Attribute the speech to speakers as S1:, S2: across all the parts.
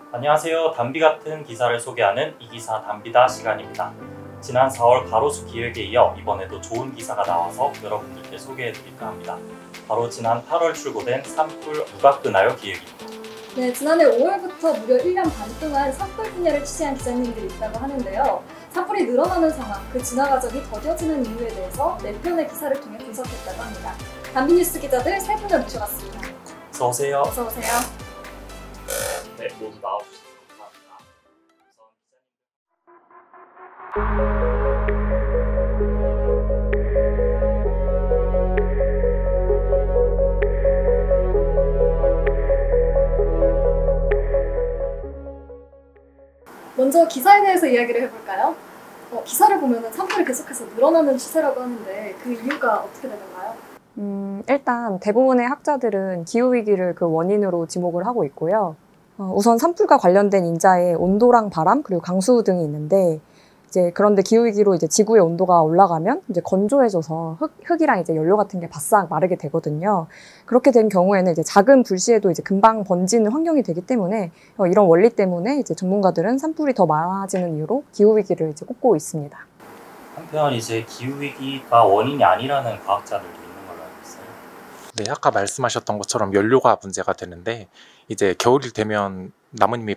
S1: 안녕하세요. 담비 같은 기사를 소개하는 이 기사 담비다 시간입니다. 지난 4월 가로수 기획에 이어 이번에도 좋은 기사가 나와서 여러분들께 소개해드릴까 합니다. 바로 지난 8월 출고된 산불 누가 끄나요 기획입니다.
S2: 네, 지난해 5월부터 무려 1년 반 동안 산불 분야를 취재한 기자님들이 있다고 하는데요. 산불이 늘어나는 상황, 그 진화 과정이 더뎌지는 이유에 대해서 4편의 기사를 통해 분석했다고 합니다. 담비뉴스 기자들 3분을 모셔봤습니다.
S1: 어서오세요.
S2: 어서오세요.
S1: 네, 모두 나와주셔서 감사합니다.
S2: 먼저 기사에 대해서 이야기를 해볼까요? 기사를 보면 산불이 계속해서 늘어나는 추세라고 하는데 그 이유가 어떻게 되는가요?
S3: 일단 대부분의 학자들은 기후위기를 그 원인으로 지목을 하고 있고요. 우선 산불과 관련된 인자에 온도랑 바람 그리고 강수 등이 있는데 그런데 기후위기로 이제 지구의 온도가 올라가면 이제 건조해져서 흙이랑 이제 연료 같은 게 바싹 마르게 되거든요. 그렇게 된 경우에는 이제 작은 불씨에도 이제 금방 번지는 환경이 되기 때문에 이런 원리 때문에 이제 전문가들은 산불이 더 많아지는 이유로 기후위기를 이제 꼽고 있습니다.
S1: 한편 이제 기후위기가 원인이 아니라는 과학자들도 있는 걸로 알고 있어요.
S4: 네, 아까 말씀하셨던 것처럼 연료가 문제가 되는데 이제 겨울이 되면 나뭇잎이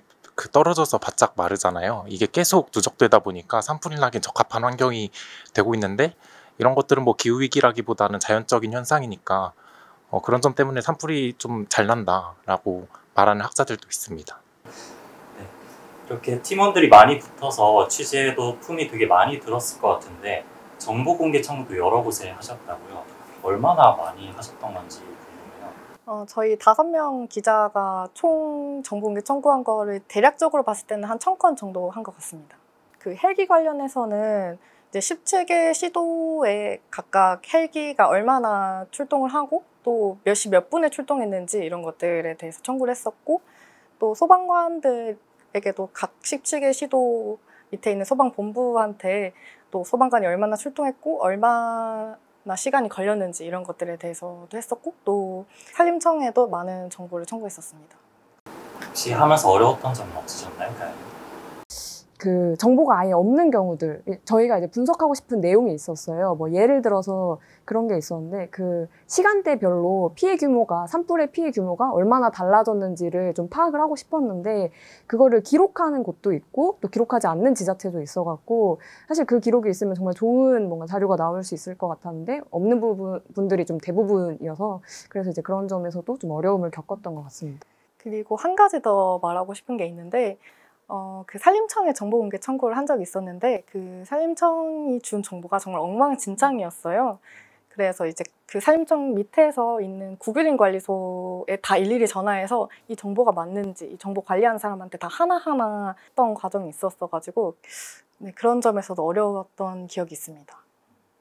S4: 떨어져서 바짝 마르잖아요. 이게 계속 누적되다 보니까 산불이 나긴 적합한 환경이 되고 있는데 이런 것들은 뭐 기후위기라기보다는 자연적인 현상이니까 그런 점 때문에 산불이 좀 잘 난다라고 말하는 학자들도 있습니다.
S1: 네, 이렇게 팀원들이 많이 붙어서 취재에도 품이 되게 많이 들었을 것 같은데 정보 공개 청구도 여러 곳에 하셨다고요. 얼마나 많이 하셨던 건지 궁금해요.
S5: 저희 5명 기자가 총 정보 공개 청구한 거를 대략적으로 봤을 때는 한 1000건 정도 한 것 같습니다. 그 헬기 관련해서는 이제 17개 시도에 각각 헬기가 얼마나 출동을 하고 또 몇 시 몇 분에 출동했는지 이런 것들에 대해서 청구를 했었고, 또 소방관들에게도 각 17개 시도 밑에 있는 소방본부한테 또 소방관이 얼마나 출동했고 얼마나 시간이 걸렸는지 이런 것들에 대해서도 했었고, 또 산림청에도 많은 정보를 청구했었습니다.
S1: 혹시 하면서 어려웠던 점은 없으셨나요?
S3: 그 정보가 아예 없는 경우들, 저희가 이제 분석하고 싶은 내용이 있었어요. 뭐 예를 들어서 그런 게 있었는데 그 시간대별로 산불의 피해 규모가 얼마나 달라졌는지를 좀 파악을 하고 싶었는데 그거를 기록하는 곳도 있고 또 기록하지 않는 지자체도 있어갖고 사실 그 기록이 있으면 정말 좋은 뭔가 자료가 나올 수 있을 것 같았는데 없는 분들이 좀 대부분이어서 그래서 이제 그런 점에서도 좀 어려움을 겪었던 것 같습니다.
S5: 그리고 한 가지 더 말하고 싶은 게 있는데, 그 산림청에 정보 공개 청구를 한 적이 있었는데 그 산림청이 준 정보가 정말 엉망진창이었어요. 그래서 이제 그 산림청 밑에서 있는 국유림 관리소에 다 일일이 전화해서 이 정보가 맞는지 이 정보 관리하는 사람한테 다 하나하나 했던 과정이 있었어가지고 네, 그런 점에서도 어려웠던 기억이 있습니다.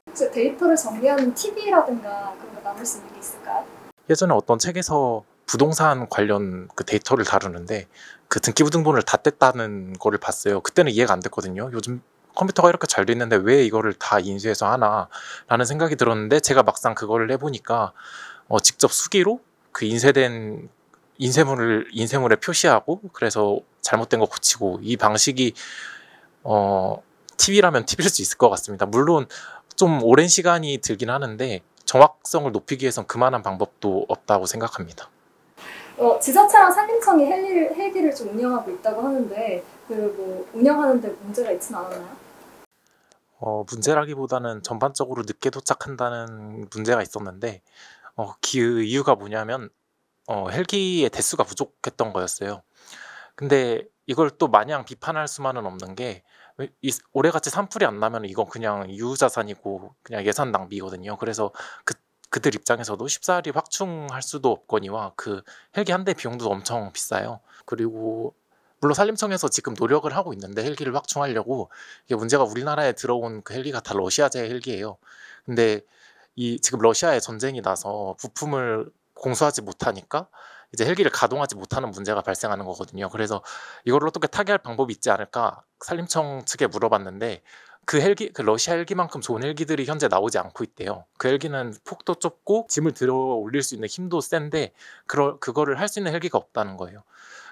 S2: 혹시 데이터를 정리하는 팁이라든가 그런 거 나눌 수 있는 게 있을까요?
S4: 예전에 어떤 책에서 부동산 관련 그 데이터를 다루는데 그 등기부등본을 다 뗐다는 거를 봤어요. 그때는 이해가 안 됐거든요. 요즘 컴퓨터가 이렇게 잘 돼 있는데 왜 이거를 다 인쇄해서 하나 라는 생각이 들었는데 제가 막상 그거를 해보니까 직접 수기로 그 인쇄된 인쇄물에 표시하고 그래서 잘못된 거 고치고 이 방식이 팁이라면 팁일 수 있을 것 같습니다. 물론 좀 오랜 시간이 들긴 하는데 정확성을 높이기 위해선 그만한 방법도 없다고 생각합니다.
S2: 지자체랑 산림청이 헬기를 좀 운영하고 있다고 하는데 뭐 운영하는데 문제가 있진 않았나요?
S4: 문제라기보다는 전반적으로 늦게 도착한다는 문제가 있었는데 그 이유가 뭐냐면 헬기의 대수가 부족했던 거였어요. 근데 이걸 또 마냥 비판할 수만은 없는 게 올해같이 산불이 안 나면 이건 그냥 유후자산이고 그냥 예산 낭비거든요. 그래서 그들 입장에서도 쉽사리 확충할 수도 없거니와 그 헬기 한 대 비용도 엄청 비싸요. 그리고 물론 산림청에서 지금 노력을 하고 있는데 헬기를 확충하려고 이게 문제가 우리나라에 들어온 그 헬기가 다 러시아제 헬기예요. 근데 지금 러시아에 전쟁이 나서 부품을 공수하지 못하니까 이제 헬기를 가동하지 못하는 문제가 발생하는 거거든요. 그래서 이걸 어떻게 타개할 방법이 있지 않을까 산림청 측에 물어봤는데 그 러시아 헬기만큼 좋은 헬기들이 현재 나오지 않고 있대요. 그 헬기는 폭도 좁고 짐을 들어 올릴 수 있는 힘도 센데 그거를 할 수 있는 헬기가 없다는 거예요.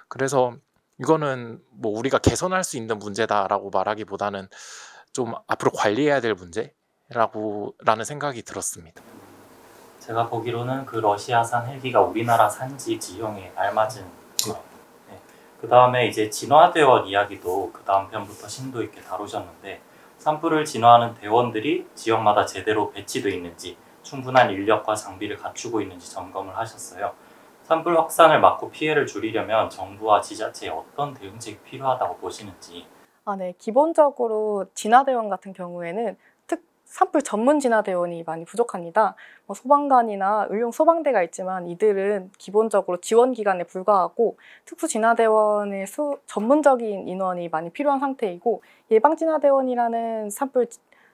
S4: 그래서 이거는 뭐 우리가 개선할 수 있는 문제다라고 말하기보다는 좀 앞으로 관리해야 될 문제라는 생각이 들었습니다.
S1: 제가 보기로는 그 러시아산 헬기가 우리나라 산지 지형에 알맞은 것. 네. 그 다음에 이제 진화대원 이야기도 그 다음 편부터 심도 있게 다루셨는데, 산불을 진화하는 대원들이 지역마다 제대로 배치되어 있는지, 충분한 인력과 장비를 갖추고 있는지 점검을 하셨어요. 산불 확산을 막고 피해를 줄이려면 정부와 지자체에 어떤 대응책이 필요하다고 보시는지.
S5: 네. 기본적으로 진화대원 같은 경우에는 산불 전문 진화대원이 많이 부족합니다. 소방관이나 의용 소방대가 있지만 이들은 기본적으로 지원기관에 불과하고 특수진화대원의 전문적인 인원이 많이 필요한 상태이고, 예방진화대원이라는 산불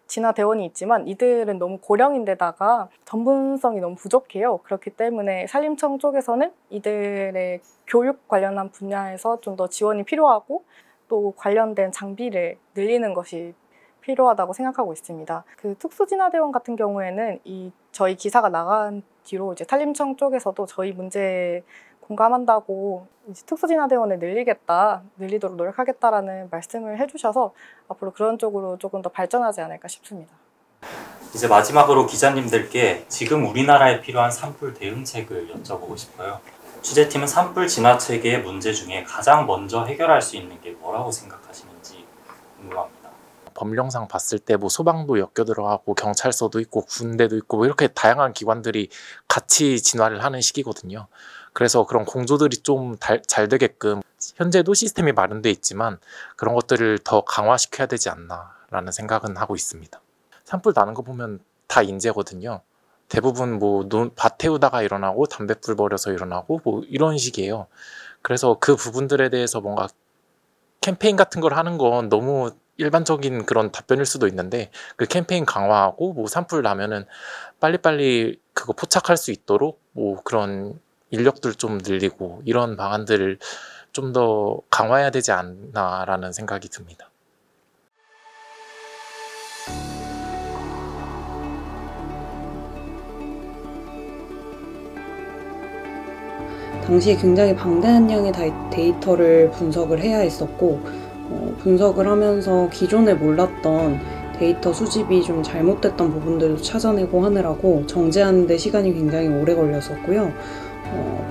S5: 진화대원이 있지만 이들은 너무 고령인데다가 전문성이 너무 부족해요. 그렇기 때문에 산림청 쪽에서는 이들의 교육 관련한 분야에서 좀 더 지원이 필요하고, 또 관련된 장비를 늘리는 것이 필요하다고 생각하고 있습니다. 그 특수진화대원 같은 경우에는 저희 기사가 나간 뒤로 이제 산림청 쪽에서도 저희 문제에 공감한다고 이제 특수진화대원을 늘리도록 노력하겠다라는 말씀을 해주셔서 앞으로 그런 쪽으로 조금 더 발전하지 않을까 싶습니다.
S1: 이제 마지막으로 기자님들께 지금 우리나라에 필요한 산불 대응책을 여쭤보고 싶어요. 취재팀은 산불 진화 체계의 문제 중에 가장 먼저 해결할 수 있는 게 뭐라고 생각하시는지 궁금합니다.
S4: 법령상 봤을 때 뭐 소방도 엮여 들어가고 경찰서도 있고 군대도 있고 뭐 이렇게 다양한 기관들이 같이 진화를 하는 시기거든요. 그래서 그런 공조들이 좀 잘 되게끔 현재도 시스템이 마련돼 있지만 그런 것들을 더 강화시켜야 되지 않나라는 생각은 하고 있습니다. 산불 나는 거 보면 다 인재거든요. 대부분 뭐 밭 태우다가 일어나고 담뱃불 버려서 일어나고 뭐 이런 식이에요. 그래서 그 부분들에 대해서 뭔가 캠페인 같은 걸 하는 건 너무 일반적인 그런 답변일 수도 있는데, 그 캠페인 강화하고 뭐 산불 나면은 빨리빨리 그거 포착할 수 있도록 뭐 그런 인력들 좀 늘리고 이런 방안들을 좀 더 강화해야 되지 않나라는 생각이 듭니다.
S6: 당시에 굉장히 방대한 양의 데이터를 분석을 해야 했었고, 분석을 하면서 기존에 몰랐던 데이터 수집이 좀 잘못됐던 부분들도 찾아내고 하느라고 정제하는 데 시간이 굉장히 오래 걸렸었고요.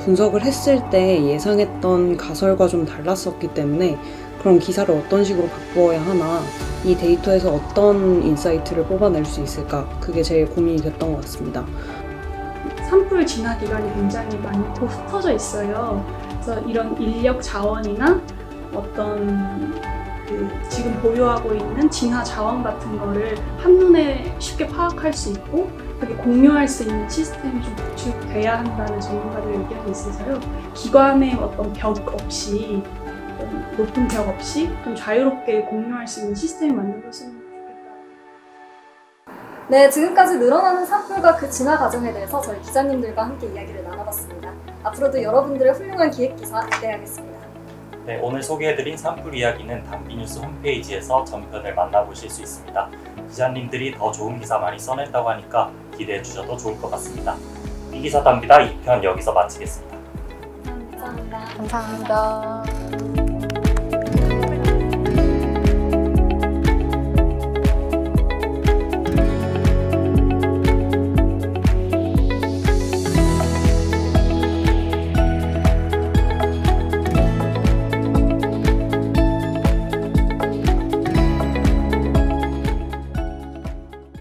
S6: 분석을 했을 때 예상했던 가설과 좀 달랐었기 때문에 그럼 기사를 어떤 식으로 바꾸어야 하나, 이 데이터에서 어떤 인사이트를 뽑아낼 수 있을까, 그게 제일 고민이 됐던 것 같습니다.
S7: 산불 진화 기간이 굉장히 많이 흩어져 있어요. 그래서 이런 인력 자원이나 어떤 지금 보유하고 있는 진화 자원 같은 거를 한눈에 쉽게 파악할 수 있고 그렇게 공유할 수 있는 시스템이 좀 구축돼야 한다는 전문가들의 의견이 있어서요. 기관의 어떤 벽 없이, 높은 벽 없이 좀 자유롭게 공유할 수 있는 시스템이 만들어졌으면 좋겠다.
S2: 네, 지금까지 늘어나는 산불과 그 진화 과정에 대해서 저희 기자님들과 함께 이야기를 나눠봤습니다. 앞으로도 여러분들의 훌륭한 기획 기사 기대하겠습니다.
S1: 네, 오늘 소개해드린 산불 이야기는 단비뉴스 홈페이지에서 전편을 만나보실 수 있습니다. 기자님들이 더 좋은 기사 많이 써냈다고 하니까 기대해 주셔도 좋을 것 같습니다. 이 기사 단비다 2편 여기서 마치겠습니다.
S2: 감사합니다.
S5: 감사합니다.